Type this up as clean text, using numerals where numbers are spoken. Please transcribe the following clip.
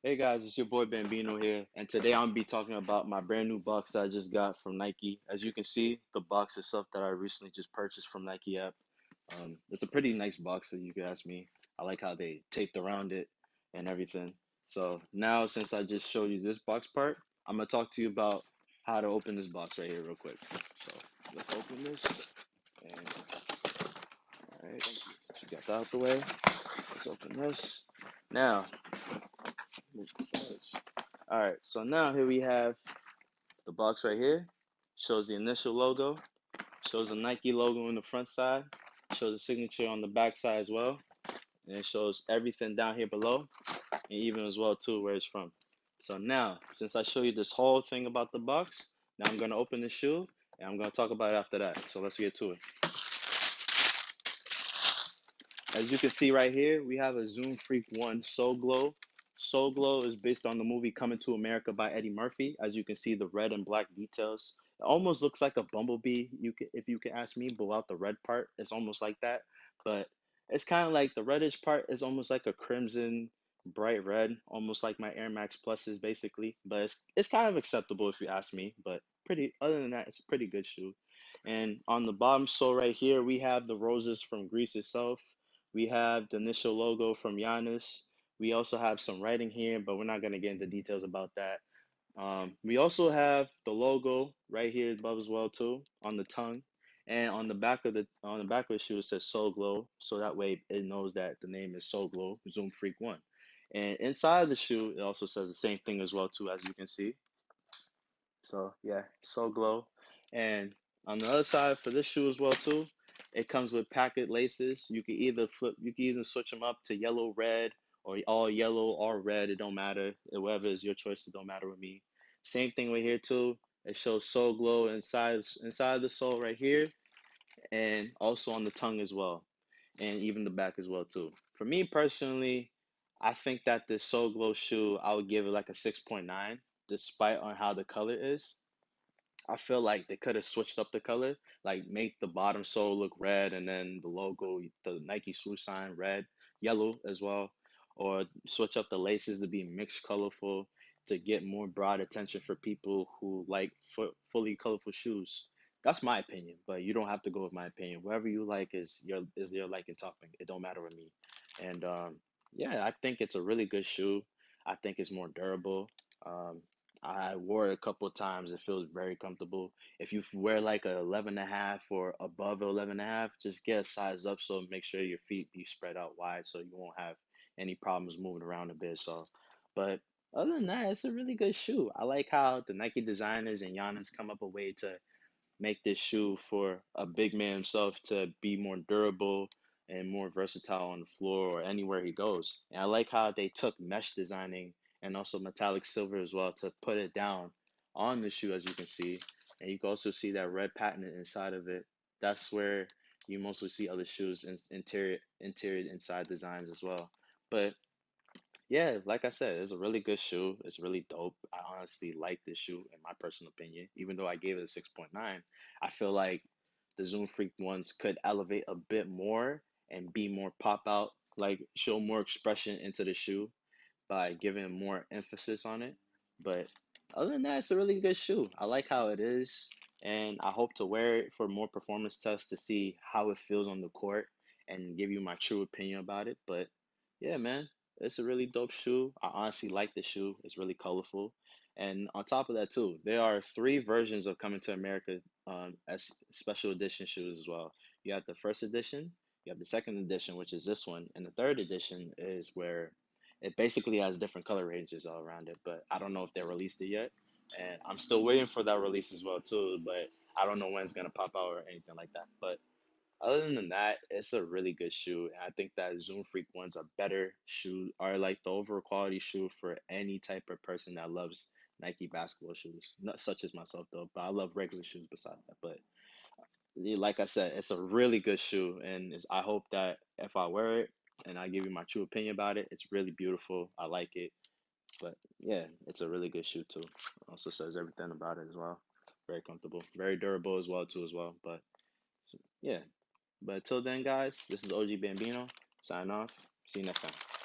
Hey guys, it's your boy Bambino here, and today I'm gonna be talking about my brand new box that I just got from Nike. As you can see, the box is stuff that I recently just purchased from Nike app. It's a pretty nice box, if you could ask me. I like how they taped around it and everything. So now, since I just showed you this box part, I'm gonna talk to you about how to open this box right here real quick. So let's open this, and all right, since you got that out the way, let's open this. Now, move the fudge. All right, so now here we have the box right here. Shows the initial logo, shows the Nike logo on the front side, shows the signature on the back side as well, and it shows everything down here below, and even as well too where it's from. So now, since I show you this whole thing about the box, now I'm gonna open the shoe and I'm gonna talk about it after that. So let's get to it. As you can see right here, we have a Zoom Freak 1 Soul Glow. Soul Glow is based on the movie Coming to America by Eddie Murphy. As you can see, the red and black details. It almost looks like a bumblebee, if you can ask me, but without the red part. It's almost like that. But it's kind of like the reddish part is almost like a crimson, bright red, almost like my Air Max Pluses, basically. But it's kind of acceptable if you ask me. But pretty, other than that, it's a pretty good shoe. And on the bottom sole right here, we have the roses from Greece itself. We have the initial logo from Giannis. We also have some writing here, but we're not going to get into details about that. We also have the logo right here above as well too on the tongue, and on the back of the shoe it says Soul Glow, so that way it knows that the name is Soul Glow Zoom Freak One. And inside the shoe it also says the same thing as well too, as you can see. So yeah, so glow. And on the other side for this shoe as well too, it comes with packet laces. You can either switch them up to yellow, red, or all yellow or red. It don't matter. Whatever is your choice, it don't matter with me. Same thing right here too. It shows Soul Glow inside the sole right here, and also on the tongue as well, and even the back as well too. For me personally, I think that this Soul Glow shoe, I would give it like a 6.9, despite on how the color is. I feel like they could have switched up the color, like make the bottom sole look red and then the logo, the Nike swoosh sign red, yellow as well, or switch up the laces to be mixed colorful to get more broad attention for people who like fully colorful shoes. That's my opinion, but you don't have to go with my opinion. Whatever you like is your liking topic. It don't matter with me. And yeah, I think it's a really good shoe. I think it's more durable. Um, I wore it a couple of times. It feels very comfortable. If you wear like a 11 and a half or above 11 and a half, just get a size up so make sure your feet be spread out wide so you won't have any problems moving around a bit. So, but other than that, it's a really good shoe. I like how the Nike designers and Giannis come up a way to make this shoe for a big man himself to be more durable and more versatile on the floor or anywhere he goes. And I like how they took mesh designing and also metallic silver as well to put it down on the shoe, as you can see. And you can also see that red patent inside of it. That's where you mostly see other shoes in interior inside designs as well. But yeah, like I said, it's a really good shoe. It's really dope. I honestly like this shoe, in my personal opinion. Even though I gave it a 6.9, I feel like the Zoom Freak ones could elevate a bit more and be more pop out, like show more expression into the shoe by giving more emphasis on it. But other than that, it's a really good shoe. I like how it is, and I hope to wear it for more performance tests to see how it feels on the court and give you my true opinion about it. But yeah, man, it's a really dope shoe. I honestly like the shoe. It's really colorful. And on top of that, too, there are three versions of Coming to America as special edition shoes as well. You have the first edition, you have the second edition, which is this one, and the third edition is where it basically has different color ranges all around it, but I don't know if they released it yet. And I'm still waiting for that release as well too, but I don't know when it's gonna pop out or anything like that. But other than that, it's a really good shoe. And I think that Zoom Freak one's a better shoe, or like the overall quality shoe for any type of person that loves Nike basketball shoes. Not such as myself though, but I love regular shoes besides that. But like I said, it's a really good shoe, and I hope that if I wear it and I give you my true opinion about it, it's really beautiful. I like it, but yeah, it's a really good shoe too. Also says everything about it as well. Very comfortable, very durable as well too as well. But yeah, but until then, guys, this is OG Bambino. Sign off. See you next time.